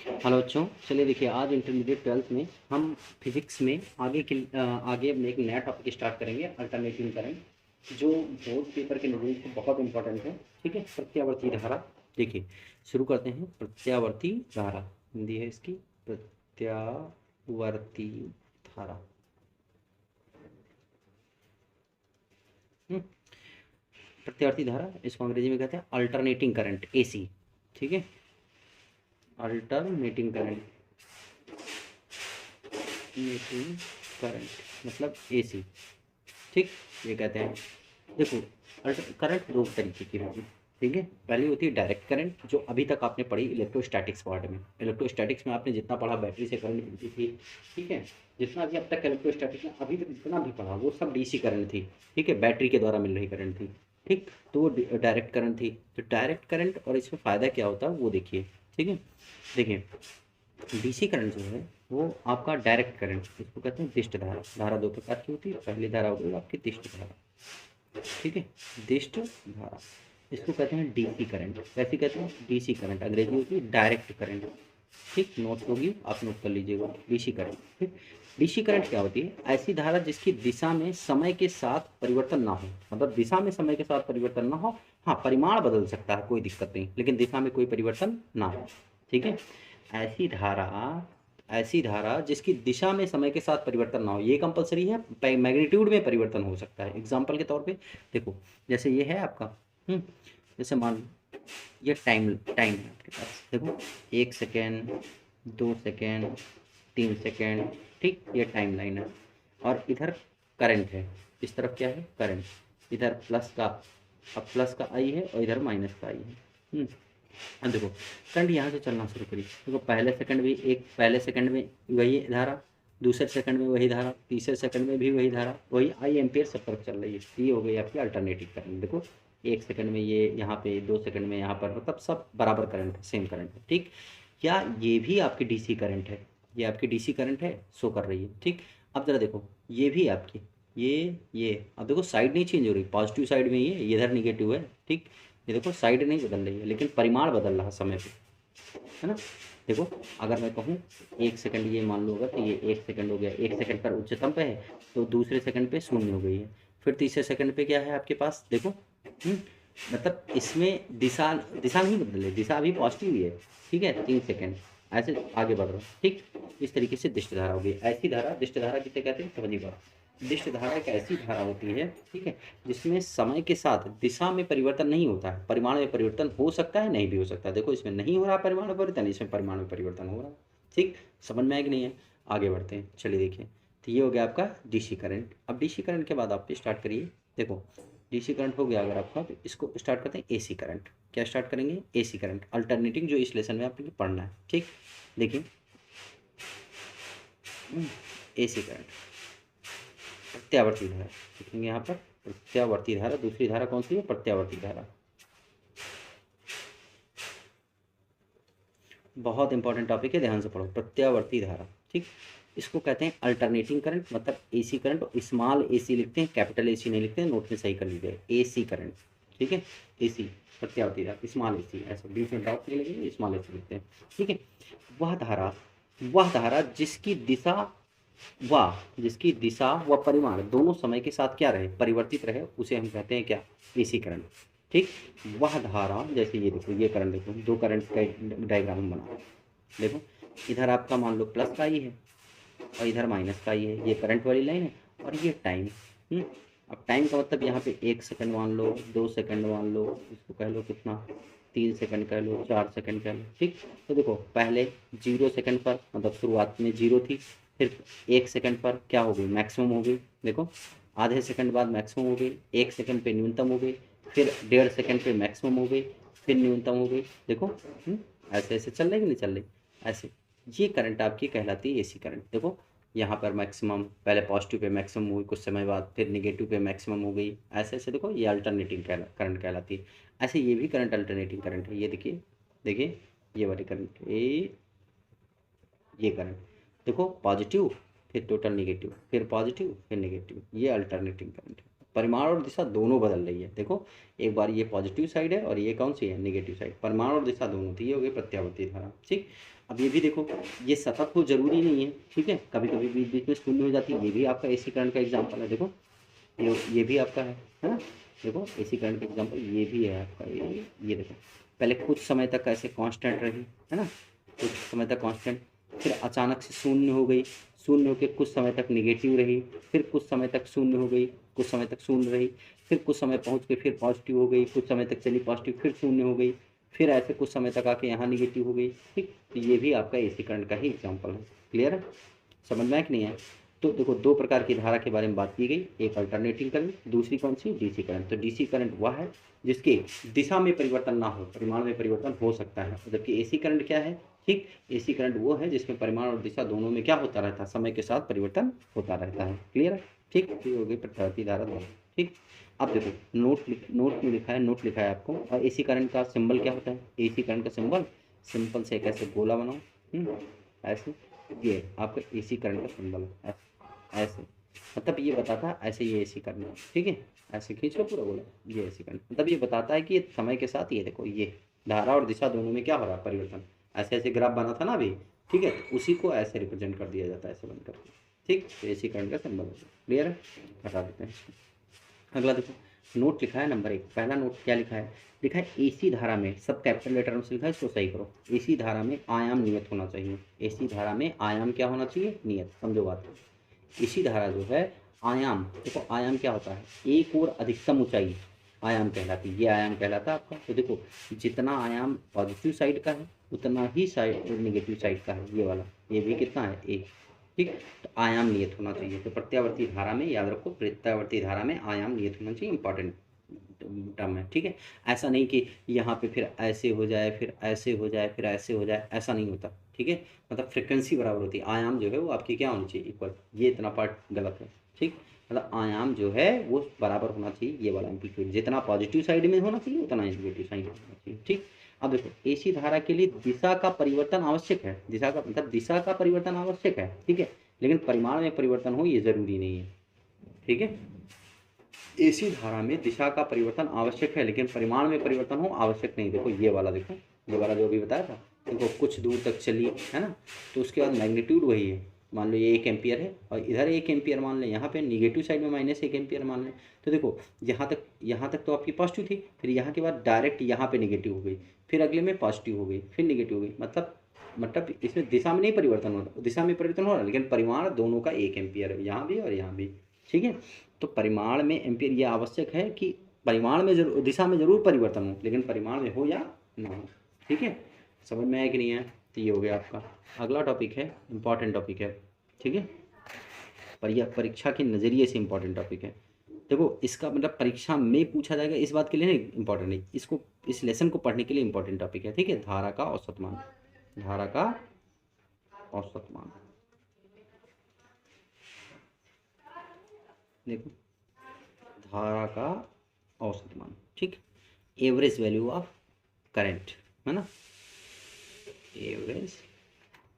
Hello बच्चों, चलिए देखिए आज इंटरमीडिएट ट्वेल्थ में हम फिजिक्स में आगे अपने एक नया टॉपिक स्टार्ट करेंगे, अल्टरनेटिंग करंट, जो बोर्ड पेपर के नज़दीक से बहुत इंपॉर्टेंट है। ठीक है, प्रत्यावर्ती धारा। देखिए शुरू करते हैं। प्रत्यावर्ती धारा हिंदी है इसकी प्रत्यावर्ती धारा। हम्म, प्रत्यावर्ती धारा इसको अंग्रेजी में कहते हैं अल्टरनेटिंग करंट, एसी। ठीक है, अल्टरनेटिंग करंट, अल्टरनेटिंग करंट मतलब एसी। ठीक, ये कहते हैं। देखो, करंट दो तरीके की होगी। ठीक है, पहली होती है डायरेक्ट करंट, जो अभी तक आपने पढ़ी इलेक्ट्रोस्टैटिक्स पार्ट में। इलेक्ट्रोस्टैटिक्स में आपने जितना पढ़ा बैटरी से करंट मिलती थी। ठीक है, जितना भी अब तक इलेक्ट्रोस्टैटिक्स में अभी तक जितना भी पढ़ा वो सब डीसी करंट थी। ठीक है, बैटरी के द्वारा मिल रही करंट थी। ठीक, तो वो डायरेक्ट करंट थी। तो डायरेक्ट करंट और इसमें फ़ायदा क्या होता है वो देखिए। ठीक है, देखिए डीसी करंट जो है वो आपका डायरेक्ट करंट, इसको कहते हैं दिष्ट धारा। धारा दो प्रकार की होती है, पहली धारा हो गई आपकी दिष्ट धारा। ठीक है, दिष्ट धारा इसको कहते हैं डीसी करंट। कैसे कहते हैं? डीसी करंट, अंग्रेजी होती है डायरेक्ट करंट। ठीक, नोट होगी, आप नोट कर लीजिएगा डीसी करंट। ठीक, डीसी करंट क्या होती है? ऐसी धारा जिसकी दिशा में समय के साथ परिवर्तन ना हो। मतलब दिशा में समय के साथ परिवर्तन ना हो, हाँ परिमाण बदल सकता है, कोई दिक्कत नहीं, लेकिन दिशा में कोई परिवर्तन ना हो। ठीक है, ऐसी धारा, ऐसी धारा जिसकी दिशा में समय के साथ परिवर्तन ना हो, ये कंपलसरी है। मैग्नीट्यूड में परिवर्तन हो सकता है। एग्जाम्पल के तौर पे देखो, जैसे ये है आपका, जैसे मान लो ये टाइम टाइम है आपके पास। देखो 1 सेकेंड, 2 सेकेंड, 3 सेकेंड। ठीक, ये टाइम लाइन है। और इधर करंट है, इस तरफ क्या है? करंट। इधर प्लस का, अब प्लस का आई है और इधर माइनस का आई है। अब देखो करंट यहाँ से चलना शुरू करी। देखो पहले सेकंड भी एक, पहले सेकंड में वही धारा, दूसरे सेकंड में वही धारा, तीसरे सेकंड में भी वही धारा, वही आई एम्पियर सब तरफ चल रही है। ये हो गई आपकी अल्टरनेटिव करंट। देखो 1 सेकंड में ये यहाँ पे, 2 सेकंड में यहाँ पर, मतलब सब बराबर करंट है, सेम करंट है। ठीक, या ये भी आपकी डीसी करंट है, ये आपकी डीसी करंट है, शो कर रही है। ठीक, अब जरा देखो ये भी आपकी, ये अब देखो साइड नहीं चेंज हो रही, पॉजिटिव साइड में ये, इधर निगेटिव है। ठीक, ये देखो साइड नहीं बदल रही है, लेकिन परिमाण बदल रहा है समय पे, है ना। देखो अगर मैं कहूँ 1 सेकंड, ये मान लो अगर, तो ये 1 सेकंड हो गया। 1 सेकंड पर उच्चतम पे है, तो दूसरे सेकंड पे शून्य हो गई है। फिर तीसरे सेकंड पे क्या है आपके पास? देखो मतलब इसमें दिशा, दिशा नहीं बदल रही, दिशा अभी पॉजिटिव ही है। ठीक है, 3 सेकंड ऐसे आगे बढ़ रहा है। ठीक, इस तरीके से दिष्ट धारा होगी। ऐसी धारा, दिष्ट धारा किसे कहते हैं समझिए बात। दिष्ट धारा एक ऐसी धारा होती है, ठीक है, जिसमें समय के साथ दिशा में परिवर्तन नहीं होता है, परिमाण में परिवर्तन हो सकता है, नहीं भी हो सकता है। देखो इसमें नहीं हो रहा परिमाण में परिवर्तन, इसमें परिमाण में परिवर्तन हो रहा है। ठीक, समझ में आया कि नहीं है? आगे बढ़ते हैं, चलिए देखिए। तो ये हो गया आपका डीसी करंट। अब डीसी करंट के बाद आप स्टार्ट करिए। देखो डीसी करंट हो गया अगर आपका, तो इसको स्टार्ट करते हैं एसी करंट। क्या स्टार्ट करेंगे? एसी करंट, अल्टरनेटिंग, जो इस लेसन में आपको पढ़ना है। ठीक, देखिए एसी करंट, प्रत्यावर्ती धारा लिखेंगे यहाँ पर। प्रत्यावर्ती धारा, दूसरी धारा कौन सी है? प्रत्यावर्ती धारा। बहुत इंपॉर्टेंट टॉपिक है, ध्यान से पढ़ो। प्रत्यावर्ती धारा, ठीक, इसको कहते हैं अल्टरनेटिंग करंट, मतलब एसी करंट। स्मॉल एसी लिखते हैं, कैपिटल एसी नहीं लिखते हैं, नोट में सही कर लीजिए, एसी करंट। ठीक है, एसी प्रत्यावर्ती धारा, स्मॉल एसी, ऐसा बीच में डॉट नहीं लगेंगे, स्मॉल एसी लिखते हैं। ठीक है, वह धारा, वह धारा जिसकी दिशा, जिसकी दिशा व परिमाण दोनों समय के साथ क्या रहे? परिवर्तित रहे, उसे हम कहते हैं क्या? AC current. ठीक, वह धारा, जैसे ये देखो, ये करंट देखो, दो करंट का डायग्राम बना। देखो इधर आपका मान लो प्लस का ही है और इधर माइनस का ही है, ये करंट वाली लाइन है और ये टाइम। अब टाइम का मतलब यहाँ पे 1 सेकंड मान लो, 2 सेकंड मान लो, इसको कह लो कितना, 3 सेकंड कह लो, 4 सेकंड कह लो। ठीक, तो देखो पहले 0 सेकंड पर, मतलब शुरुआत में 0 थी, फिर 1 सेकंड पर क्या हो गई? मैक्सिमम हो गई। देखो आधे सेकंड बाद मैक्सिमम हो गई, 1 सेकंड पे न्यूनतम हो गई, फिर 1.5 सेकंड पे मैक्सिमम हो गई, फिर न्यूनतम हो गई। देखो ऐसे ऐसे चल रही कि नहीं चल रही? ऐसे, ये करंट आपकी कहलाती है एसी करंट। देखो यहाँ पर मैक्सिमम, पहले पॉजिटिव पे मैक्सिमम हुई, कुछ समय बाद फिर नेगेटिव पे मैक्सिमम हो गई, ऐसे ऐसे। देखो ये अल्टरनेटिंग करंट कहलाती है। ऐसे ये भी करंट अल्टरनेटिंग करंट है। ये देखिए, देखिए ये वाली करंट, ये करंट, देखो पॉजिटिव फिर टोटल नेगेटिव, फिर पॉजिटिव फिर नेगेटिव, ये अल्टरनेटिंग करंट है। परिमाण और दिशा दोनों बदल रही है। देखो एक बार ये पॉजिटिव साइड है और ये कौन सी है? Negative side. परिमाण और दिशा दोनों थी, ये हो गई प्रत्यावर्ती धारा। ठीक, अब ये भी देखो, ये सतत हो जरूरी नहीं है, ठीक है, कभी कभी बीच बीच में शून्य हो जाती है, ये भी आपका एसी करंट का एग्जाम्पल है। देखो ये भी आपका है ना, देखो एसी करंट का एग्जाम्पल ये भी है आपका, ये देखो पहले कुछ समय तक ऐसे कांस्टेंट रही, है ना, कुछ समय तक कांस्टेंट, फिर अचानक से शून्य हो गई, शून्य होकर कुछ समय तक निगेटिव रही, फिर कुछ समय तक शून्य हो गई, कुछ समय तक शून्य रही, फिर कुछ समय पहुंच के फिर पॉजिटिव हो गई, कुछ समय तक चली पॉजिटिव, फिर शून्य हो गई, फिर ऐसे कुछ समय तक आके यहाँ निगेटिव हो गई, ठीक। तो ये भी आपका एसी करंट का ही एग्जाम्पल है। क्लियर है, समझ में आया कि नहीं है? तो देखो दो प्रकार की धारा के बारे में बात की गई, एक अल्टरनेटिंग करंट, दूसरी कौन सी, डीसी करंट। तो डीसी करंट वह है जिसके दिशा में परिवर्तन ना हो, परिमाण में परिवर्तन हो सकता है, जबकि एसी करंट क्या है, ठीक, एसी करंट वो है जिसमें परिमाण और दिशा दोनों में क्या होता रहता है, समय के साथ परिवर्तन होता रहता है। क्लियर है, ठीक, ये हो गई प्रतिवर्ती धारा दोनों, ठीक। अब देखो नोट में लिखा है, नोट लिखा है आपको, और एसी करंट का सिंबल क्या होता है, एसी करंट का सिंबल, सिंपल से एक ऐसे गोला बनाओ, ऐसे, ये आपका एसी करंट का सिंबल है, ऐसे, मतलब ये बताता है ऐसे, ये एसी करंट है, ठीक है, ऐसे खींच लो पूरा गोला, ये एसी करंट, मतलब ये बताता है कि ये समय के साथ, ये देखो ये धारा और दिशा दोनों में क्या हो रहा है, परिवर्तन। ऐसे ऐसे ग्राफ बना था ना अभी, ठीक है, तो उसी को ऐसे रिप्रेजेंट कर दिया जाता है, ऐसे बन करके, ठीक, तो एसी करंट का सिंबल होता है। क्लियर है, हटा देते हैं इसको। अगला देखो, नोट लिखा है नंबर 1, पहला नोट क्या लिखा है, लिखा है एसी धारा में, सब कैपिटल लेटर में से लिखा है, इसको सही करो। एसी धारा में आयाम नियत होना चाहिए, एसी धारा में आयाम क्या होना चाहिए, नियत, समझो बात। एसी धारा जो है, आयाम, देखो आयाम क्या होता है, एक और अधिकतम ऊंचाई आयाम कहलाती है, ये आयाम कहलाता है आपका। तो देखो जितना आयाम पॉजिटिव साइड का है उतना ही साइड नेगेटिव साइड का है, ये वाला, ये भी कितना है, एक, ठीक। तो आयाम नियत होना चाहिए, तो प्रत्यावर्ती धारा में याद रखो, प्रत्यावर्ती धारा में आयाम नियत होना चाहिए, इंपॉर्टेंट टर्म है, ठीक है। ऐसा नहीं कि यहाँ पे फिर ऐसे हो जाए, फिर ऐसे हो जाए, फिर ऐसे हो जाए, ऐसा नहीं होता, ठीक है, मतलब फ्रिक्वेंसी बराबर होती है, आयाम जो है वो आपकी क्या होनी चाहिए, इक्वल, ये इतना पार्ट गलत है, ठीक, मतलब आयाम जो है वो बराबर होना चाहिए, ये वाला एम्पलीट्यूड जितना पॉजिटिव साइड में होना चाहिए उतना नेगेटिव साइड में होना चाहिए, ठीक। अब देखो एसी धारा के लिए दिशा का परिवर्तन आवश्यक है, दिशा का मतलब दिशा का परिवर्तन आवश्यक है, ठीक है, लेकिन परिमाण में परिवर्तन हो ये जरूरी नहीं है, ठीक है। एसी धारा में दिशा का परिवर्तन आवश्यक है लेकिन परिमाण में परिवर्तन हो आवश्यक नहीं। देखो ये वाला, देखो ये वाला जो अभी बताया था, देखो कुछ दूर तक चलिए, है ना, तो उसके बाद मैग्नीट्यूड वही है, मान लो ये 1 एम्पियर है और इधर 1 एम्पियर मान लें, यहाँ पे निगेटिव साइड में -1 एम्पियर मान लें, तो देखो यहाँ तक तो आपकी पॉजिटिव थी, फिर यहाँ के बाद डायरेक्ट यहाँ पे निगेटिव हो गई, फिर अगले में पॉजिटिव हो गई, फिर निगेटिव हो गई, मतलब इसमें दिशा में नहीं परिवर्तन हो रहा, दिशा में परिवर्तन हो रहा है लेकिन परिमाण दोनों का 1 एम्पियर है, यहाँ भी और यहाँ भी, ठीक है। तो परिमाण में एम्पियर ये आवश्यक है कि परिमाण में जरूर, दिशा में जरूर परिवर्तन हो लेकिन परिमाण में हो या ना हो, ठीक है, समझ में आया कि नहीं है? तो ये हो गया आपका। अगला टॉपिक है, इंपॉर्टेंट टॉपिक है, ठीक है, परीक्षा के नज़रिए से इंपॉर्टेंट टॉपिक है। देखो इसका मतलब परीक्षा में पूछा जाएगा इस बात के लिए नहीं इंपॉर्टेंट नहीं, इसको इस लेसन को पढ़ने के लिए इंपॉर्टेंट टॉपिक है, ठीक है। धारा का औसत मान, धारा का औसत मान, देखो धारा का औसत मान, ठीक, एवरेज वैल्यू ऑफ करंट, है ना, एवरेज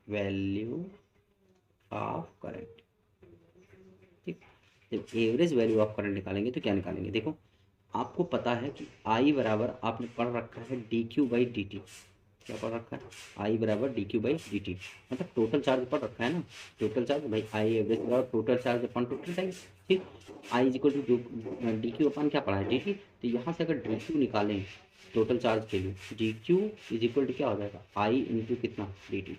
वैल्यू ऑफ करंट, ठीक। जब एवरेज वैल्यू ऑफ करंट निकालेंगे तो क्या निकालेंगे, देखो आपको पता है कि आई बराबर आपने पढ़ रखा है D Q by D T, क्या पढ़ रखा है, आई बराबर D Q by D T, मतलब टोटल चार्ज पढ़ रखा है ना, टोटल चार्ज भाई आई एवरेज बराबर टोटल चार्ज अपन टोटल टाइम, ठीक। I is equal to D Q अपन क्या पढ़ा है डी टी, तो यहाँ से अगर डी क्यू निकालें टोटल चार्ज के लिए, D Q is equal to क्या हो जाएगा, आई इंटू कितना डी टी,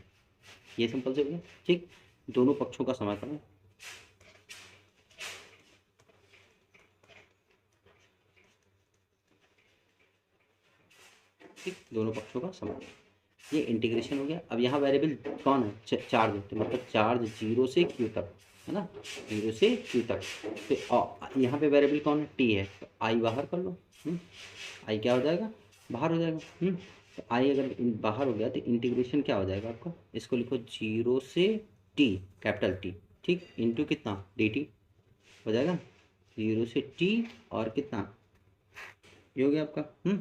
ये सिंपल से हो गया, ठीक। दोनों पक्षों का समाकलन, ठीक, दोनों पक्षों का समाकलन, ये इंटीग्रेशन हो गया। अब यहाँ वेरिएबल कौन है, चार्ज, तो मतलब चार्ज 0 से क्यू तक, है ना, 0 से क्यू तक, तो यहाँ पे वेरिएबल कौन है, टी है, तो आई बाहर कर लो, आई क्या हो जाएगा, बाहर हो जाएगा, तो आई अगर बाहर हो गया तो इंटीग्रेशन क्या हो जाएगा आपका, इसको लिखो 0 से टी, कैपिटल टी, ठीक, इंटू कितना डी टी हो जाएगा, 0 से टी और कितना, ये हो गया आपका,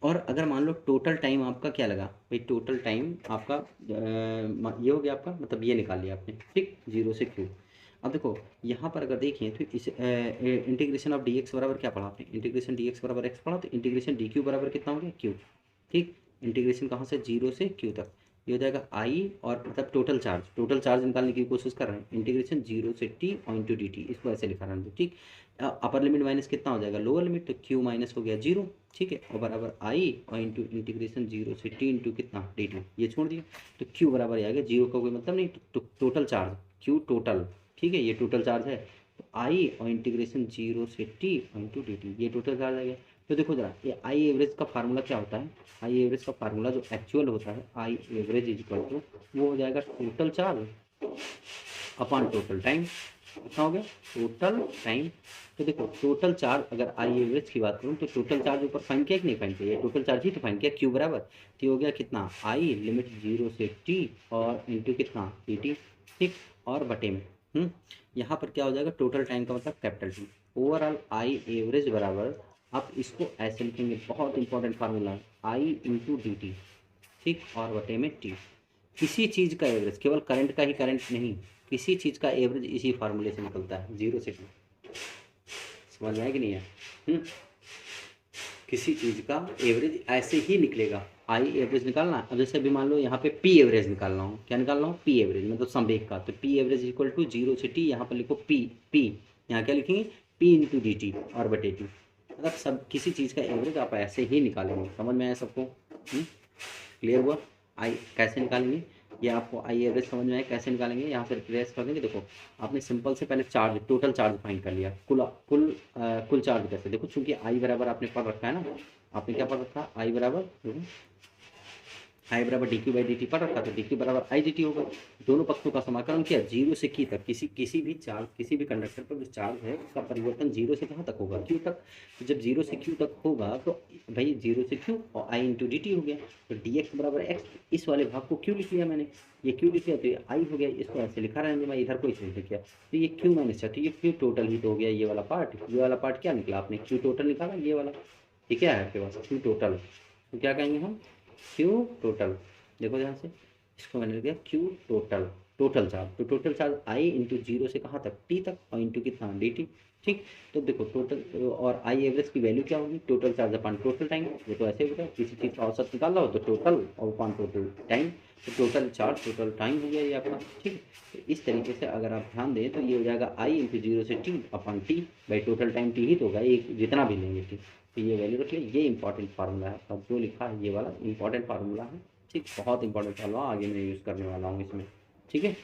और अगर मान लो टोटल टाइम आपका क्या लगा भाई, टोटल टाइम आपका ये हो गया आपका, मतलब ये निकाल लिया आपने, ठीक, 0 से क्यू। अब देखो यहाँ पर अगर देखिए तो इस इंटीग्रेशन ऑफ डी एक्स बराबर क्या पढ़ा आपने, इंटीग्रेशन डी एक्स बराबर एक्स पढ़ा, तो इंटीग्रेशन डी क्यू बराबर कितना हो गया क्यू, ठीक, इंटीग्रेशन कहाँ से 0 से क्यू तक, ये हो जाएगा आई, और मतलब टोटल चार्ज निकालने की कोशिश कर रहे हैं, इंटीग्रेशन 0 से टी और इंटू डी टी, इसको ऐसे लिखा रहा है। ठीक, अपर लिमिट माइनस कितना हो जाएगा लोअर लिमिट, तो क्यू माइनस हो गया 0। ठीक है, और बराबर आई और इंटू इंटीग्रेशन 0 से टी इंटू कितना डी टी, ये छोड़ दिया, तो क्यू बराबर आ गया 0 का कोई मतलब नहीं, तो टोटल चार्ज क्यू टोटल। ठीक है, ये टोटल चार्ज है, तो आई और इंटीग्रेशन 0 से टी इंटू डी टी, ये टोटल चार्ज आ गया। तो देखो जरा, ये आई एवरेज का फार्मूला क्या होता है, आई एवरेज का फार्मूला जो एक्चुअल होता है, I average is equal to, वो हो जाएगा total charge upon total time. कितना हो गया, टोटल टाइम। तो देखो टोटल चार्ज, अगर आई एवरेज की बात करूँ तो टोटल चार्ज ऊपर फाइन किया कि नहीं फाइन किया, ये टोटल चार्ज ही तो फाइन किया, क्यू बराबर, तो हो गया कितना, आई लिमिट 0 से टी और इंटू कितना डी टी। ठीक, और बटे में यहाँ पर क्या हो जाएगा, टोटल टाइम का मतलब capital T, overall I average बराबर, आप इसको ऐसे लिखेंगे, बहुत इंपॉर्टेंट फार्मूला है, आई इंटू डी टी। ठीक, और बटे में टी, किसी चीज़ का एवरेज, केवल करंट का ही करंट नहीं, किसी चीज़ का एवरेज इसी फार्मूले से निकलता है, 0 से टी। समझ में आया कि नहीं है? किसी चीज़ का एवरेज ऐसे ही निकलेगा, आई एवरेज निकालना। अब जैसे अभी मान लो यहाँ पे पी एवरेज निकालना हो, क्या निकालना हो, पी एवरेज मतलब संवेग का, तो पी एवरेज इक्वल टू 0 से टी, यहाँ पर लिखो पी, यहाँ क्या लिखेंगे, पी इंटू डी टी और बटे टी, मतलब सब किसी चीज़ का एवरेज आप ऐसे ही निकालेंगे। समझ में आया सबको? क्लियर हुआ? आई कैसे निकालेंगे, ये आपको आई एवरेज समझ में आए कैसे निकालेंगे, यहाँ से रिप्लेस कर देंगे। देखो आपने सिंपल से पहले चार्ज, टोटल चार्ज फाइंड कर लिया, कुल चार्ज कैसे, देखो चूंकि आई बराबर आपने पढ़ रखा है ना, आपने क्या पढ़ रखा, आई बराबर आई बराबर D Q by D T पढ़ रखा, तो डी क्यू बराबर आई डी टी होगा। दोनों पक्षों का समाकलन किया, 0 से की तक, किसी भी चार्ज, किसी भी कंडक्टर पर जो चार्ज है उसका परिवर्तन 0 से कहाँ तक होगा, क्यू तक। तो जब 0 से क्यू तक होगा तो भाई 0 से क्यू और आई इंटू डी टी हो गया, तो डी एक्स बराबर एक्स, इस वाले भाग को क्यू लिख लिया मैंने, ये क्यू लिख लिया तो ये आई हो गया, इसको ऐसे लिखा रहने मैं, इधर को इसे लिख किया, तो ये क्यू माइनस, तो ये क्यू टोटल ही तो हो गया, ये वाला पार्ट, ये वाला पार्ट क्या निकला आपने, क्यू टोटल निकाला ये वाला। ठीक है आपके पास क्यू टोटल, तो क्या कहेंगे हम, क्यू टोटल। देखो ध्यान से, इसको मैंने लिख दिया क्यू टोटल, टोटल चार्ज, तो टोटल चार्ज आई इंटू 0 से कहाँ तक, टी तक, और इंटू कितना डी टी। ठीक, तो देखो टोटल और आई एवरेज की वैल्यू क्या होगी, total charge upon total time. ये तो ऐसे होता है, किसी चीज़ का औसत निकाल रहा हो तो टोटल और अपॉन टोटल टाइम, तो टोटल चार्ज टोटल टाइम हो गया ये आपका। ठीक, तो इस तरीके से अगर आप ध्यान दें तो ये हो जाएगा आई इंटू 0 से टी अपॉन टी, भाई टोटल टाइम टी ही तो होगा, एक जितना भी लेंगे टी, तो ये वैल्यू रख लिया। ये इंपॉर्टेंट फार्मूला है, अब जो लिखा है ये वाला इंपॉर्टेंट फार्मूला है। ठीक, बहुत इंपॉर्टेंट फार्मूला, आगे मैं यूज़ करने वाला हूँ इसमें। ठीक है,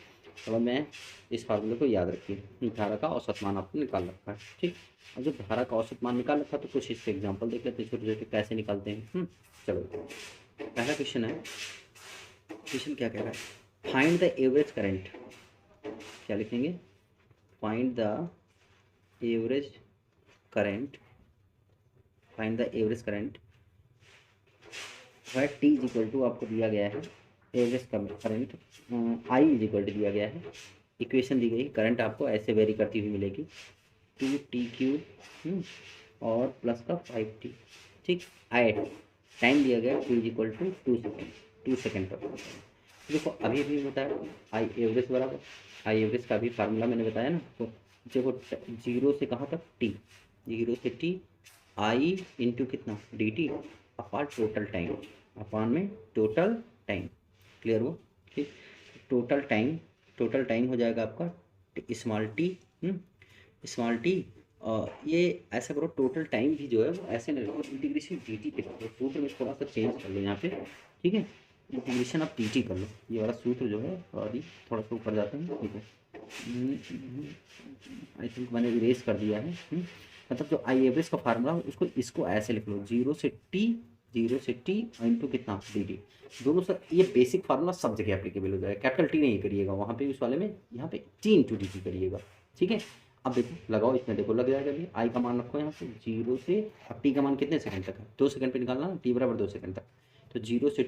तो मैं इस फार्मूले को याद रखिए, धारा का औसत मान आपने निकाल रखा है। ठीक, और जब धारा का औसत मान निकाल रखा तो कुछ इसके एग्जाम्पल देख लेते हैं, छोटे छोटे कैसे निकालते हैं। चलो पहला क्वेश्चन है, क्वेश्चन क्या कह रहा है, फाइंड द एवरेज करंट, क्या लिखेंगे, find the average current, find the average current T is equal to, आपको दिया गया है average current, I is equal to दिया गया है, इक्वेशन दी गई, करंट आपको ऐसे वेरी करती हुई मिलेगी, 2t³ और प्लस का 5t। ठीक, एट टाइम दिया गया T is equal to 2 second पर। देखो अभी भी बताया आई एवरेज बराबर, आई एवरेज का भी फार्मूला मैंने बताया ना, तो देखो 0 से कहाँ तक टी, 0 से टी आई इंटू कितना D T upon total time, upon में टोटल टाइम। क्लियर हो? ठीक, टोटल टाइम हो जाएगा आपका स्मॉल टी, स्मॉल टी, और ये ऐसा करो टोटल टाइम भी जो है वो ऐसे नहीं रखो, इंटीग्रेशन डी टी पे करो, सूत्र में थोड़ा सा चेंज कर लो यहाँ पे। ठीक है, इंटीग्रेशन आप डी टी कर लो, ये वाला सूत्र जो है थोड़ा सा ऊपर जाता है। ठीक है, आई थिंक मैंने इरेज कर दिया है। मतलब जो आई एवरेज का फार्मूला उसको इसको ऐसे लिख लो, 0 से टी इंटू कितना डी टी, दोनों सर ये बेसिक फार्मूला सब जगह एप्लीकेबल हो जाएगा, कैपिटल टी नहीं करिएगा वहाँ पे उस वाले में, यहाँ पे टी इंटू डी टी करिएगा। ठीक है, अब देखो लगाओ इसमें, देखो लग जाएगा अभी, आई का मान रखो यहाँ पे 0 से, अब टी का मान कितने सेकंड तक है, 2 सेकंड पे निकालना, टी बराबर 2 सेकंड तक, तो 0 से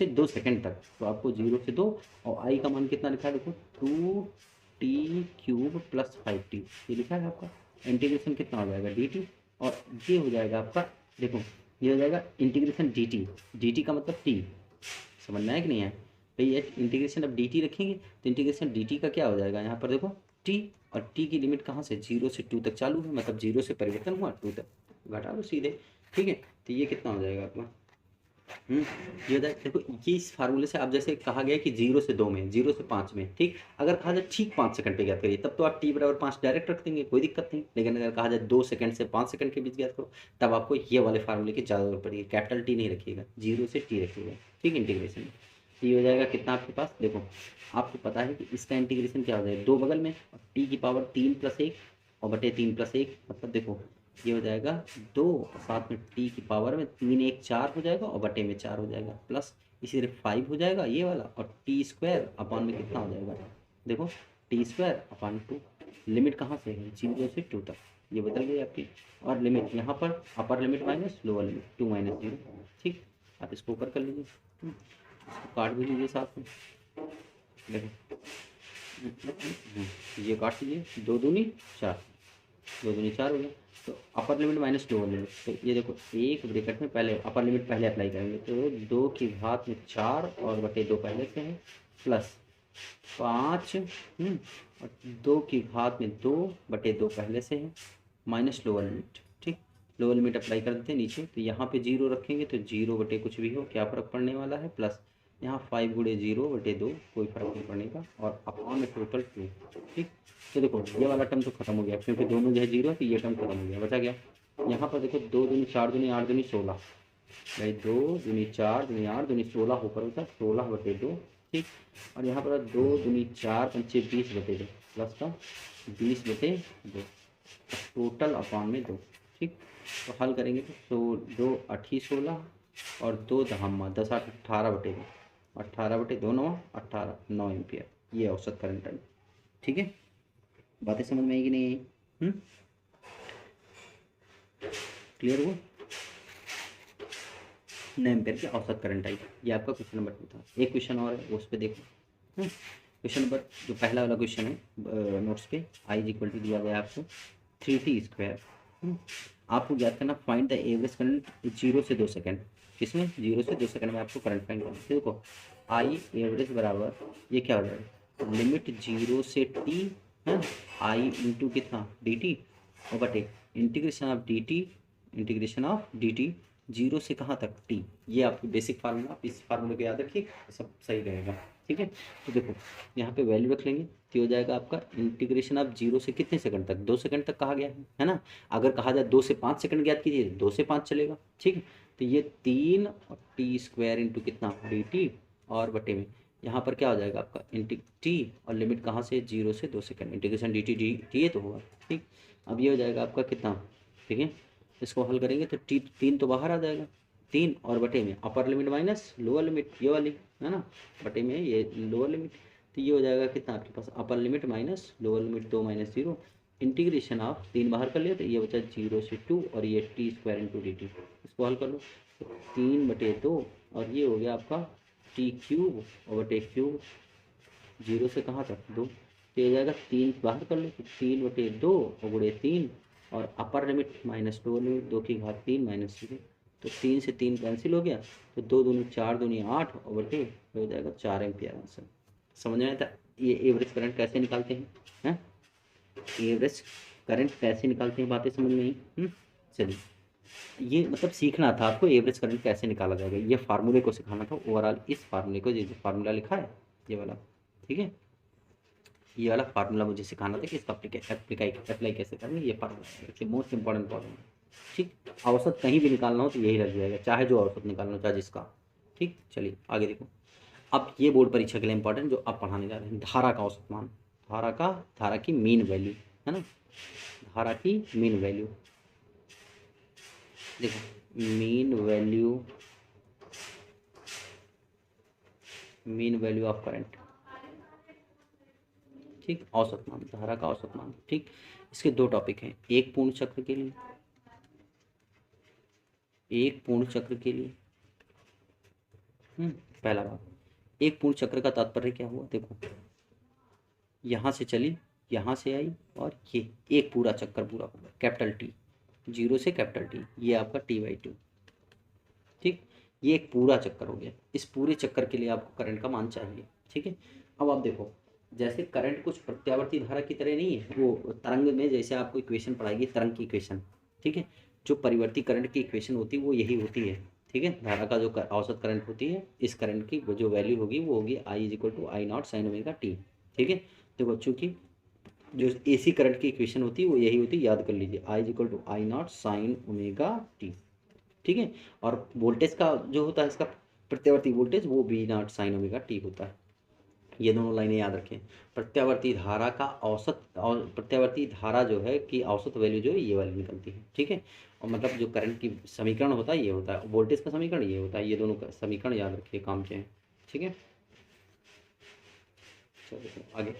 2 सेकंड तक, तो आपको 0 से 2, और आई का मान कितना लिखा है देखो 2t³ प्लस 5t, ये लिखा है आपका, इंटीग्रेशन कितना हो जाएगा डी टी, और ये हो जाएगा आपका, देखो ये हो जाएगा इंटीग्रेशन डी टी का मतलब टी, समझ में आया कि नहीं है भाई, ये इंटीग्रेशन अब डी टी रखेंगे तो इंटीग्रेशन डी टी का क्या हो जाएगा, यहाँ पर देखो टी, और टी की लिमिट कहाँ से 0 से 2 तक चालू है, मतलब 0 से परिवर्तन हुआ 2 तक, घटा लो सीधे। ठीक है, तो ये कितना हो जाएगा आपका, ये होता है, देखो ये इस फार्मूले से आप जैसे कहा गया कि 0 से 2 में, 0 से 5 में, ठीक। अगर कहा जाए ठीक 5 सेकंड पे ज्ञात करिए, तब तो आप t बराबर 5 डायरेक्ट रख देंगे, कोई दिक्कत नहीं। लेकिन अगर कहा जाए 2 सेकंड से 5 सेकंड के बीच ज्ञात करो, तब आपको ये वाले फार्मूले की ज़्यादा जरूरत पड़ेगी। कैपिटल टी नहीं रखिएगा, 0 से t रखिएगा, ठीक। इंटीग्रेशन में t हो जाएगा कितना आपके पास, देखो आपको पता है कि इसका इंटीग्रेशन क्या हो जाएगा, 2 बगल में, और t की पावर 3 + 1 और बटे 3 + 1, मतलब देखो ये हो जाएगा 2 और साथ में t की पावर में 3 1 4 हो जाएगा और बटे में 4 हो जाएगा, प्लस इसी तरह 5 हो जाएगा ये वाला, और t² अपॉन में कितना हो जाएगा, देखो t²/2। लिमिट कहाँ से है, 0 से 2 तक, ये बदल गई आपकी। और लिमिट यहाँ पर अपर लिमिट माइनस लोअर लिमिट 2 - 0, ठीक। आप इसको ऊपर कर लीजिए, इसको काट भी लीजिए साथ में, देखो ये काट लीजिए, 2 दूनी 4, 2 दूनी 4 हो गया। तो अपर लिमिट माइनस लोअर लिमिट, तो ये देखो एक ब्रैकेट में पहले अपर लिमिट पहले अप्लाई करेंगे, तो 2 की घात में 4 और बटे 2 पहले से है, प्लस 5 और 2 की घात में 2 बटे 2 पहले से है, माइनस लोअर लिमिट, ठीक। लोअर लिमिट अप्लाई कर देते हैं नीचे, तो यहाँ पे 0 रखेंगे तो 0 बटे कुछ भी हो, क्या फ़र्क पड़ने वाला है, प्लस यहाँ 5 × 0 बटे 2, कोई फर्क नहीं पड़ने का, और अपॉन में टोटल 2, ठीक। तो देखो ये वाला टर्म तो खत्म हो गया, क्योंकि दोनों जो है 0 है, तो ये टर्म खत्म हो गया, बचा गया यहाँ पर देखो 2 दूनी 4 दूनी 8 दूनी 16, भाई 2 दूनी 4 दूनी 8 दूनी 16 ऊपर होता है 16 बटे 2, ठीक। और यहाँ पर 2 दूनी 4 पंचे 20 बटे 2, प्लस का 20 बटे 2, टोटल अपॉन में 2, ठीक। तो हल करेंगे तो 2 8 16 और 2 दहम्मा 10 8 18 बटे 2, 18 बटे 2 9 18, 9 एम्पियर, ये औसत करंट है, ठीक है। बातें समझ में आई कि नहीं आई, क्लियर हुआ, 9 एम्पियर की औसत करंट आई, ये आपका क्वेश्चन नंबर 2 था। एक क्वेश्चन और है, उस पर देखो। क्वेश्चन नंबर जो पहला वाला क्वेश्चन है नोट्स पे, I = दिया गया आपको 3t²। आपको ज्ञात करना फाइंड द एवरेज करंट 0 से 2 सेकंड, किसमें 0 से 2 सेकंड में आपको करंट फाइंड करना है। देखो I एवरेज बराबर ये क्या हो जाएगा, लिमिट 0 से t है, I इंटू कितना dt और बटे इंटीग्रेशन ऑफ dt 0 से कहाँ तक t, ये आपकी बेसिक फार्मूला, आप इस फार्मूले को याद रखिए, सब सही रहेगा, ठीक है। तो देखो यहाँ पे वैल्यू रख लेंगे, तो हो जाएगा आपका इंटीग्रेशन ऑफ 0 से कितने सेकंड तक, 2 सेकंड तक कहा गया है ना। अगर कहा जाए 2 से 5 सेकंड ज्ञात कीजिए, 2 से 5 चलेगा, ठीक है। तो ये 3 और t² इंटू कितना dt और बटे में यहाँ पर क्या हो जाएगा आपका t और लिमिट कहाँ से 0 से 2 सेकंड, इंटीग्रेशन dt dt तो होगा, ठीक। अब ये हो जाएगा आपका कितना, ठीक है। इसको हल करेंगे तो 3 तो बाहर आ जाएगा, 3 और बटे में अपर लिमिट माइनस लोअर लिमिट, ये वाली है ना, बटे में ये लोअर लिमिट, तो ये हो जाएगा कितना आपके पास, upper limit minus lower limit 2 - 0, integration of 3 बाहर कर लिया तो ये बचा 0 से 2 और ये t² इंटू dt, इसको हल कर लो तो 3/2 और ये हो गया आपका t³ और बटे क्यूब, 0 से कहाँ तक 2, तो ये हो जाएगा 3 बाहर कर लो तो 3/2 और गुणे 3 और अपर लिमिट माइनस लोअर लिमिट 2 की घात 3 - 0, तो 3 से 3 कैंसिल हो गया, तो 2 दूनी 4 दूनी 8 और बटे हो जाएगा 4 एम्पियर आंसर। समझ में आया था ये एवरेज करंट कैसे निकालते हैं, एवरेज करंट कैसे निकालते हैं, बातें समझ में आई। चलिए ये मतलब सीखना था आपको एवरेज करंट कैसे निकाला जाएगा, ये फार्मूले को सिखाना था ओवरऑल, इस फार्मूले को जो फार्मूला लिखा है ये वाला, ठीक है। ये वाला फार्मूला मुझे सिखाना था कि इसका अप्लाई कैसे करना है, ये फार्मूला मोस्ट इंपॉर्टेंट फार्मूला, ठीक। औसत कहीं भी निकालना हो तो यही लग जाएगा, चाहे जो औसत निकालना हो चाहे जिसका, ठीक। चलिए आगे देखो, अब ये बोर्ड परीक्षा के लिए इंपॉर्टेंट जो आप पढ़ाने जा रहे हैं, धारा का औसत मान, धारा की मीन वैल्यू है ना, धारा की मीन वैल्यू, देखो मीन वैल्यू ऑफ करंट, ठीक। औसत मान, धारा का औसत मान, ठीक। इसके 2 टॉपिक हैं, एक पूर्ण चक्र के लिए, पहला बात, एक पूर्ण चक्र का तात्पर्य क्या हुआ, देखो यहाँ से चली, यहाँ से आई और ये एक पूरा चक्कर पूरा हुआ, कैपिटल T 0 से कैपिटल T, ये आपका t/2, ठीक। ये एक पूरा चक्कर हो गया, इस पूरे चक्कर के लिए आपको करंट का मान चाहिए, ठीक है। अब आप देखो जैसे करंट कुछ प्रत्यावर्ती धारा की तरह नहीं है, वो तरंग में जैसे आपको इक्वेशन पढ़ाएगी तरंग की इक्वेशन, ठीक है, जो परिवर्ती करंट की इक्वेशन होती है वो यही होती है, ठीक है। धारा का जो औसत करंट होती है, इस करंट की जो वैल्यू होगी वो होगी I is equal to I naught sine omega T. ठीक है। देखो चूंकि जो एसी करंट की इक्वेशन होती है वो यही होती है, याद कर लीजिए, I is equal to I naught sine omega T. ठीक है। और वोल्टेज का जो होता है इसका प्रत्यावर्ती वोल्टेज वो V naught sine omega T होता है। ये दोनों लाइनें याद रखें। प्रत्यावर्ती धारा का औसत और प्रत्यावर्ती धारा जो है कि औसत वैल्यू जो है ये वाली निकलती है। ठीक है। और मतलब जो करंट की समीकरण होता है ये होता है, वोल्टेज का समीकरण ये होता है। ये दोनों का समीकरण याद रखिए, काम के हैं। ठीक है। चलो आगे।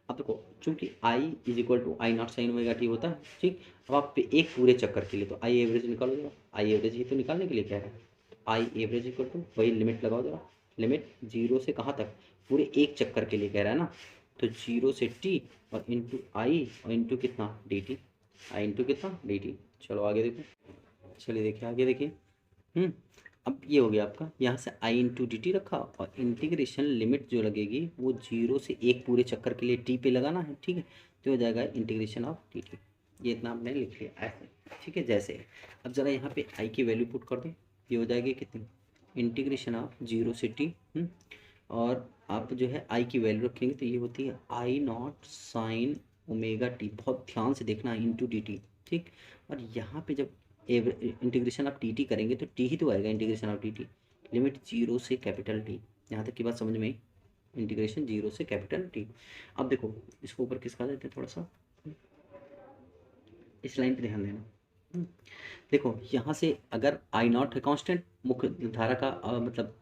अब देखो चूंकि I is equal to I naught sine omega T होता है। ठीक। अब आप एक पूरे चक्कर के लिए तो आई एवरेज निकालो जरा। आई एवरेज ही तो निकालने के लिए कह रहा है। तो आई एवरेज इक्वल टू वही लिमिट लगाओ जरा। लिमिट जीरो से कहाँ तक, पूरे एक चक्कर के लिए कह रहा है ना। तो जीरो से टी और इंटू आई और इंटू कितना डी टी। आई इंटू कितना डी टी। चलो आगे देखो। चलिए देखिए आगे देखिए। अब ये हो गया आपका, यहाँ से आई इंटू डी टी रखा और इंटीग्रेशन लिमिट जो लगेगी वो जीरो से एक पूरे चक्कर के लिए टी पे लगाना है। ठीक है। तो हो जाएगा इंटीग्रेशन ऑफ डी टी। ये इतना हमने लिख लिया ऐसे। ठीक है। जैसे अब ज़रा यहाँ पे आई की वैल्यू पुट कर दें। ये हो जाएगी कितनी, इंटीग्रेशन ऑफ जीरो से टी। और आप जो है आई की वैल्यू रखेंगे तो ये होती है आई नॉट साइन ओमेगा टी। बहुत ध्यान से देखना, इंटू डी टी। ठीक। और यहाँ पे जब इंटीग्रेशन ऑफ टी टी करेंगे तो टी ही तो आएगा integration of T T. Limit zero से कैपिटल टी। यहाँ तक की बात समझ में आई। इंटीग्रेशन जीरो से कैपिटल टी। अब देखो इसको ऊपर खिसका देते हैं थोड़ा सा, इस लाइन पे ध्यान देना। देखो यहाँ से अगर आई नॉट है कांस्टेंट, मुख्य धारा का मतलब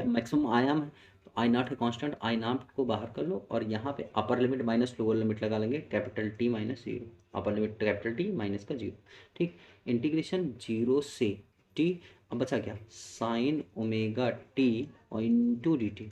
मैक्सिमम आयाम है, तो आई नॉट है कांस्टेंट, आई नॉट को बाहर कर लो और यहाँ पे अपर लिमिट माइनस लोअर लिमिट लगा लेंगे, capital T minus zero. Upper limit capital T minus का जीरो। ठीक। इंटीग्रेशन जीरो से टी। अब बचा क्या, साइन ओमेगा टी और इंटू डी टी।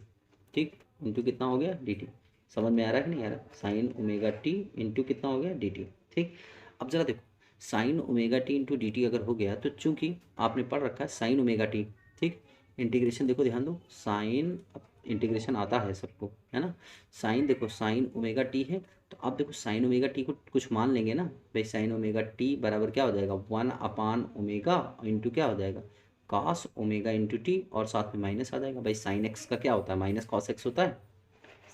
ठीक। इंटू कितना हो गया डी टी। समझ में आ रहा है कि नहीं आ रहा, साइन ओमेगा टी इंटू कितना हो गया डी टी। ठीक। अब जरा देखो sign omega T into D T अगर हो गया तो चूंकि आपने पढ़ रखा है साइन ओमेगा टी। ठीक। इंटीग्रेशन देखो ध्यान दो, साइन इंटीग्रेशन आता है सबको, है ना। साइन देखो साइन ओमेगा टी है, तो अब देखो साइन ओमेगा टी को कुछ मान लेंगे ना भाई। साइन ओमेगा टी बराबर क्या हो जाएगा, वन अपान ओमेगा इंटू क्या हो जाएगा, कॉस ओमेगा इंटू टी, और साथ में माइनस आ जाएगा भाई। साइन एक्स का क्या होता है, माइनस कॉस एक्स होता है।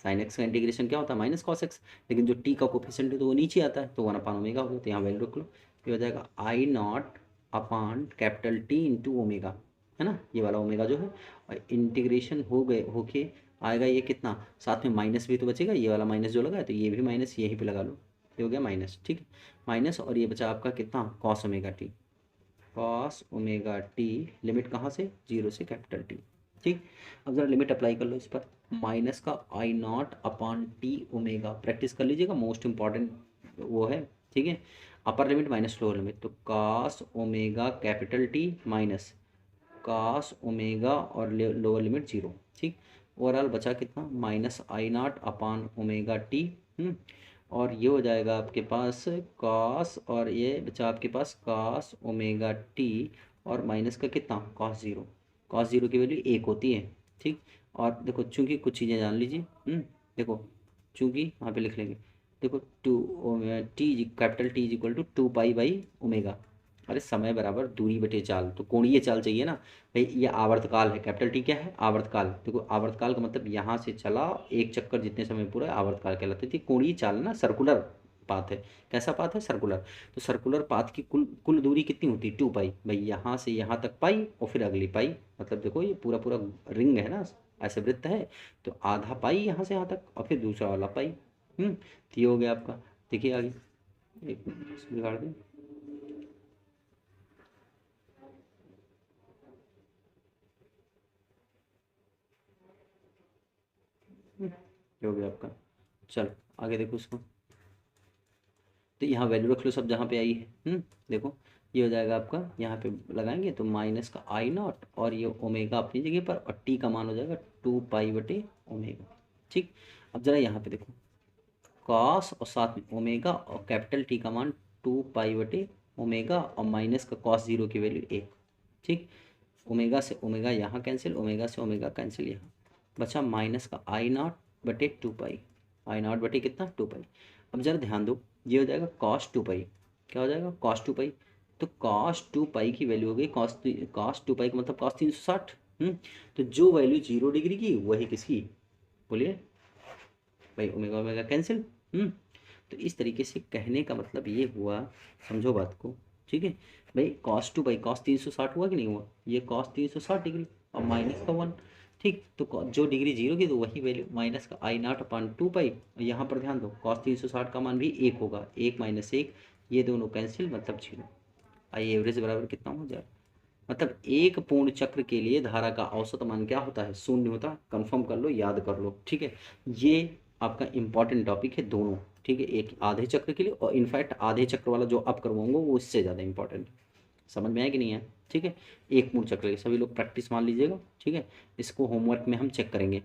साइन एक्स का इंटीग्रेशन क्या होता है, माइनस कॉस एक्स। लेकिन जो टी का कोफिशिएंट है तो वो नीचे आता है, तो वन अपान ओमेगा हो गया। तो यहाँ वैल्यू रख लो, ये हो जाएगा I naught upon capital T into omega, है ना, ये वाला ओमेगा जो है। और इंटीग्रेशन हो गए होके आएगा ये कितना, साथ में माइनस भी तो बचेगा, ये वाला माइनस जो लगा है तो ये भी माइनस यहीं पे लगा लो, ये हो गया माइनस। ठीक है। माइनस और ये बचा आपका कितना, cos omega T. Cos omega T limit कहाँ से, जीरो से कैपिटल टी। ठीक। अब जरा लिमिट अप्लाई कर लो इस पर, माइनस का I naught upon T omega. Practice कर लीजिएगा, मोस्ट इंपॉर्टेंट वो है। ठीक है। Upper limit minus lower limit, तो cos omega capital T minus cos omega और लोअर लिमिट जीरो। ठीक। ओवरऑल बचा कितना, minus I naught upon omega T. और ये हो जाएगा आपके पास कॉस, और ये बचा आपके पास कॉस ओमेगा टी और माइनस का कितना, कॉस जीरो। कॉस जीरो की वैल्यू एक होती है। ठीक। और देखो चूंकि कुछ चीज़ें जान लीजिए। देखो चूंकि यहाँ पे लिख लेंगे, देखो two T capital T is equal to two pi by omega. अरे समय बराबर दूरी बटे चाल, तो कोणीय चाल चाहिए ना भाई। ये आवर्तकाल है, कैपिटल टी क्या है, आवर्तकाल। देखो आवर्तकाल का मतलब यहाँ से चला एक चक्कर जितने समय पूरा आवर्तकाल कहलाती थी। कोणीय चाल ना सर्कुलर पाथ है। कैसा पाथ है, सर्कुलर। तो सर्कुलर पाथ की कुल कुल दूरी कितनी होती है, टू पाई भाई। यहाँ से यहाँ तक पाई और फिर अगली पाई, मतलब देखो ये पूरा पूरा रिंग है ना, ऐसे वृत्त है। तो आधा पाई यहाँ से यहाँ तक और फिर दूसरा वाला पाई। तो ये हो गया आपका। देखिए आगे, एक मिनट बिगाड़ दें। ये हो गया आपका। चलो आगे देखो इसको, तो यहाँ वैल्यू रख लो सब जहाँ पे आई है। देखो ये हो जाएगा आपका, यहाँ पे लगाएंगे तो माइनस का आई नॉट और ये ओमेगा अपनी जगह पर, और टी का मान हो जाएगा टू पाई बटे ओमेगा। ठीक। अब जरा यहाँ पे देखो, कॉस और साथ में ओमेगा और कैपिटल टी का मान टू पाई बटे ओमेगा और माइनस का कॉस जीरो की वैल्यू एक। ठीक। ओमेगा से ओमेगा यहाँ कैंसिल, ओमेगा से ओमेगा कैंसिल, यहाँ बचा माइनस का आई नॉट बटे टू पाई। आई नॉट बटे कितना, टू पाई। अब जरा ध्यान दो, ये हो जाएगा कॉस टू पाई। क्या हो जाएगा, कॉस टू पाई। तो cos 2 पाई की वैल्यू हो गई cos 2 पाई का मतलब cos 360। तो जो वैल्यू 0 डिग्री की वही किसकी, बोलिए भाई, ओमेगा ओमेगा कैंसिल। तो इस तरीके से कहने का मतलब ये हुआ, समझो बात को, ठीक है भाई। cos 360 हुआ कि नहीं हुआ, ये cos 360 डिग्री और माइनस का 1। ठीक, तो जो डिग्री 0 की तो वही वैल्यू माइनस का I0/2 पाई। यहाँ पर ध्यान दो cos 360 का मान भी 1 होगा, 1 - 1, ये दोनों कैंसिल मतलब 0। आई एवरेज बराबर कितना हो जाए, मतलब एक पूर्ण चक्र के लिए धारा का औसत मान क्या होता है, 0 होता है। कंफर्म कर लो, याद कर लो, ठीक है। ये आपका इंपॉर्टेंट टॉपिक है दोनों, ठीक है, एक आधे चक्र के लिए और इनफैक्ट आधे चक्र वाला जो अब करवाऊंगा वो इससे ज़्यादा इंपॉर्टेंट। समझ में आया कि नहीं है, ठीक है। एक पूर्ण चक्र के सभी लोग प्रैक्टिस मान लीजिएगा, ठीक है। इसको होमवर्क में हम चेक करेंगे,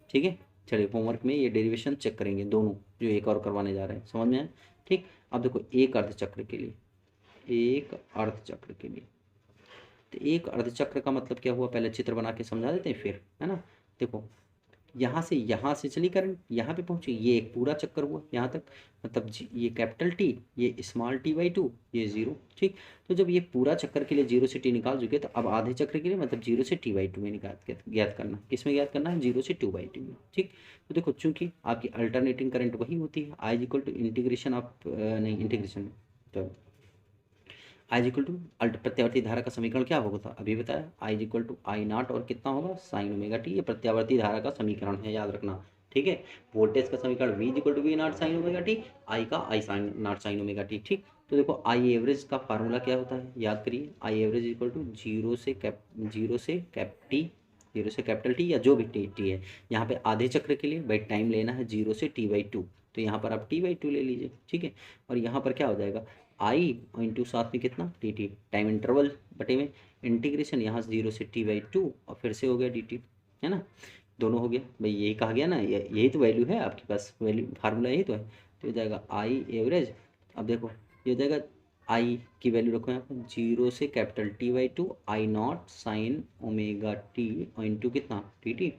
ठीक है। चलिए होमवर्क में ये डेरिवेशन चेक करेंगे दोनों, जो एक और करवाने जा रहे हैं, समझ में आया, ठीक। अब देखो एक अर्ध चक्र के लिए, एक अर्ध चक्र के लिए, तो एक अर्धचक्र का मतलब क्या हुआ, पहले चित्र बना के समझा देते हैं फिर, है ना। देखो यहाँ से चली करंट, यहाँ पे पहुंची, ये एक पूरा चक्कर हुआ यहाँ तक, मतलब ये कैपिटल टी, ये स्मॉल t/2, ये 0, ठीक। तो जब ये पूरा चक्कर के लिए 0 से t निकाल चुके, तो अब आधे चक्र के लिए मतलब 0 से t/2 में ज्ञात करना, किस में ज्ञात करना है, 0 से 2/2 में, ठीक। तो देखो चूंकि आपकी अल्टरनेटिंग करंट वही होती है, I = इंटीग्रेशन ऑफ, नहीं इंटीग्रेशन, तो आई इक्वल टू प्रत्यावर्ती धारा का समीकरण क्या होगा था, अभी बताया, I = I0 और कितना होगा साइन ओमेगा टी, ये प्रत्यावर्ती धारा का समीकरण है, याद रखना, ठीक है। वोल्टेज का समीकरण V = V0 sine omega T, I का I sine naught sine omega T, ठीक। तो देखो आई एवरेज का फार्मूला क्या होता है, याद करिए, I average equal to zero से कैपिटल टी या जो भी टी है। यहाँ पे आधे चक्र के लिए भाई टाइम लेना है 0 से t/2, तो यहाँ पर आप t/2 ले लीजिए, ठीक है। और यहाँ पर क्या हो जाएगा, आई इंटू साथ में कितना dt, टाइम इंटरवल बटे में इंटीग्रेशन यहाँ 0 से t/2 और फिर से हो गया dt, है ना। दोनों हो गया भाई, यही कहा गया ना, यही तो वैल्यू है आपके पास, वैल्यू फार्मूला यही तो है। तो हो जाएगा आई एवरेज, अब देखो ये हो जाएगा आई की वैल्यू रखो यहाँ पर 0 से capital t/2 I0 sign omega T और इंटू कितना dt,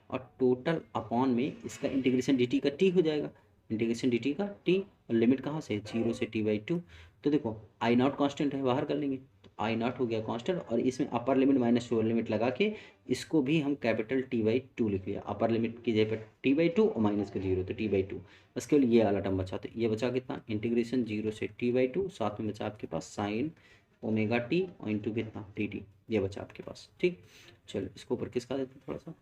और टोटल अपॉन में इसका इंटीग्रेशन dt का t हो जाएगा, इंटीग्रेशन dt का t, और लिमिट कहाँ से 0 से t/2। तो देखो I0 कांस्टेंट है, बाहर कर लेंगे, तो I0 हो गया कांस्टेंट, और इसमें अपर लिमिट माइनस लोअर लिमिट लगा के इसको भी हम कैपिटल t/2 लिख लिया, अपर लिमिट की जगह पर t/2 और माइनस का 0, तो t/2, बस केवल ये वाला टर्म बचा। तो ये बचा कितना, इंटीग्रेशन 0 से t/2, साथ में बचा आपके पास साइन ओमेगा टी और इंटू कितना dt, ये बचा आपके पास, ठीक। चलो इसको ऊपर किसका देते हैं, थोड़ा सा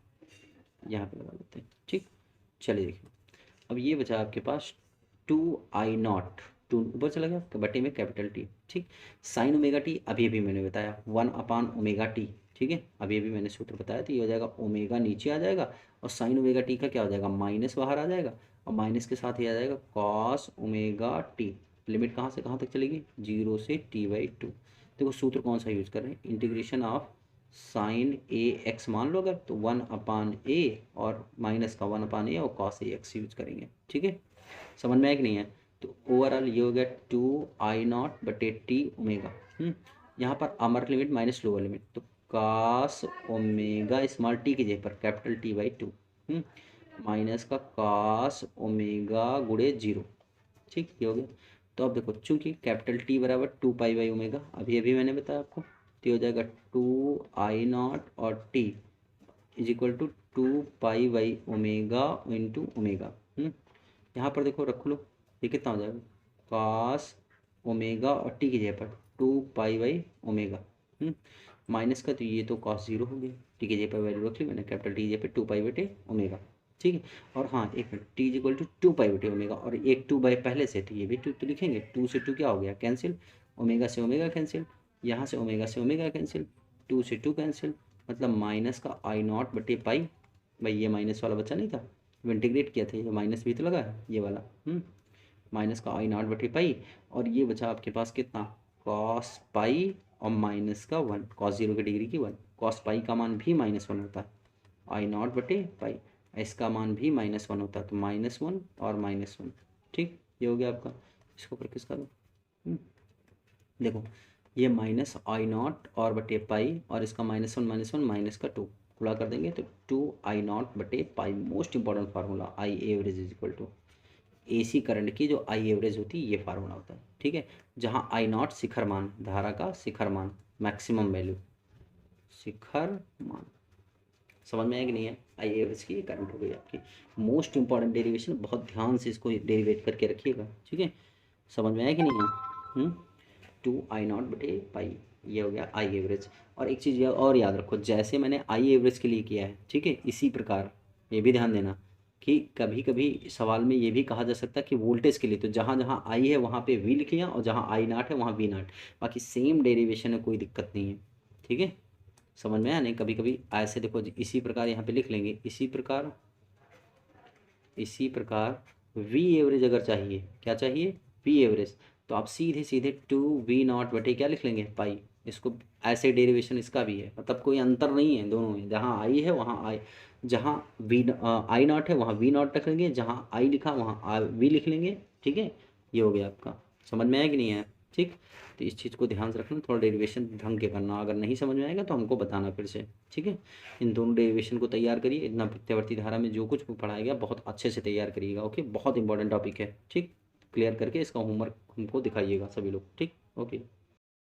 यहाँ पे लगा देते हैं, ठीक। चलिए देखिए, अब ये बचा आपके पास 2I0, 2 ऊपर चला गया बटे में कैपिटल टी, ठीक। साइन ओमेगा टी अभी अभी मैंने बताया 1/ओमेगा टी, ठीक है, अभी अभी मैंने सूत्र बताया, तो ये हो जाएगा ओमेगा नीचे आ जाएगा, और साइन ओमेगा टी का क्या हो जाएगा, माइनस बाहर आ जाएगा, और माइनस के साथ ही आ जाएगा कॉस ओमेगा टी। लिमिट कहाँ से कहाँ तक चलेगी, 0 से t/2। देखो सूत्र कौन सा यूज़ कर रहे हैं, integration of sine A x मान लो अगर, तो 1/a और माइनस का 1/a और कॉस ए एक्स यूज करेंगे, ठीक है। समझ में आया कि नहीं है। तो ओवरऑल ये हो गया 2I0 बटे टी ओमेगा, यहाँ पर अपर लिमिट माइनस लोअर लिमिट, तो कॉस ओमेगा स्मॉल टी की जगह पर कैपिटल t/2, माइनस का कॉस ओमेगा गुणे 0, ठीक, ये हो गया। तो अब देखो चूंकि कैपिटल टी बराबर 2 पाई/ओमेगा, अभी अभी मैंने बताया आपको, तो हो जाएगा 2I0 और टी इज इक्वल टू 2 पाई/ओमेगा इंटू ओमेगा। यहाँ पर देखो रख लो, ये कितना हो जाएगा, कॉस ओमेगा और टी की जगह पर 2 पाई/ओमेगा, माइनस का, तो ये तो कॉस 0 हो गया, टी की जगह पर वैल्यू रख ली मैंने, कैपिटल टी की जगह पर 2 पाई/ओमेगा, ठीक है। और हाँ एक minute, T is equal to 2 पाई/ओमेगा, और एक 2 बाई पहले से, तो ये भी 2 तो लिखेंगे, 2 से 2 क्या हो गया कैंसिल, ओमेगा से ओमेगा कैंसिल, यहाँ से ओमेगा से ओमेगा कैंसिल, 2 से 2 कैंसिल, मतलब माइनस का I0 बटे पाई, भाई ये माइनस वाला बच्चा नहीं था, वो इंटीग्रेट किया था, ये माइनस भी तो लगा है ये वाला, माइनस का I0 बटे पाई, और ये बचा आपके पास कितना, कॉस पाई और माइनस का 1, कॉस 0 की डिग्री की 1, कॉस पाई का मान भी -1 होता है, I0 बटे पाई, इसका मान भी -1 होता है, तो -1 और -1, ठीक, ये हो गया आपका। इसको ऊपर किसका दो, देखो ये -I0 और बटे पाई, और इसका -1 माइनस का 2 गुणा कर देंगे, तो 2I0 बटे pi, most important formula, I average is equal to AC current की जो आई एवरेज होती है ये फार्मूला होता है, ठीक है। जहाँ आई नॉट शिखर मान, धारा का शिखर मान, मैक्सिमम वैल्यू, शिखर मान। समझ में आया कि नहीं है? आई एवरेज की करंट हो गई आपकी। मोस्ट इंपॉर्टेंट डेरिवेशन, बहुत ध्यान से इसको डेरिवेट करके रखिएगा, ठीक है। समझ में आया कि नहीं है? 2 I0/पाई, ये हो गया आई एवरेज। और एक चीज़ और याद रखो, जैसे मैंने आई एवरेज के लिए किया है, ठीक है, इसी प्रकार ये भी ध्यान देना कि कभी कभी सवाल में ये भी कहा जा सकता है कि वोल्टेज के लिए तो जहाँ जहाँ आई है वहाँ पे वी लिख लिया, और जहाँ आई नॉट है वहाँ वी नॉट, बाकी सेम डेरिवेशन है, कोई दिक्कत नहीं है, ठीक है। समझ में आया नहीं? कभी कभी ऐसे देखो, इसी प्रकार यहाँ पे लिख लेंगे, इसी प्रकार वी एवरेज अगर चाहिए, क्या चाहिए? V average. तो आप सीधे सीधे 2V0 क्या लिख लेंगे? पाई। इसको ऐसे डेरिवेशन इसका भी है, मतलब कोई अंतर नहीं है दोनों में, जहाँ आई है वहाँ आई, जहाँ वी आई नॉट है वहाँ वी नॉट रख लेंगे, जहाँ आई लिखा वहाँ वी लिख लेंगे, ठीक है। ये हो गया आपका। समझ में आया कि नहीं है? ठीक। तो इस चीज़ को ध्यान से रखना, थोड़ा डेरिवेशन ढंग के करना, अगर नहीं समझ में आएगा तो हमको बताना फिर से, ठीक है। इन दोनों डेरिवेशन को तैयार करिए, इतना प्रत्यावर्ती धारा में जो कुछ भी पढ़ाया गया बहुत अच्छे से तैयार करिएगा, ओके। बहुत इंपॉर्टेंट टॉपिक है, ठीक। क्लियर करके इसका होमवर्क हमको दिखाइएगा सभी लोग, ठीक। ओके।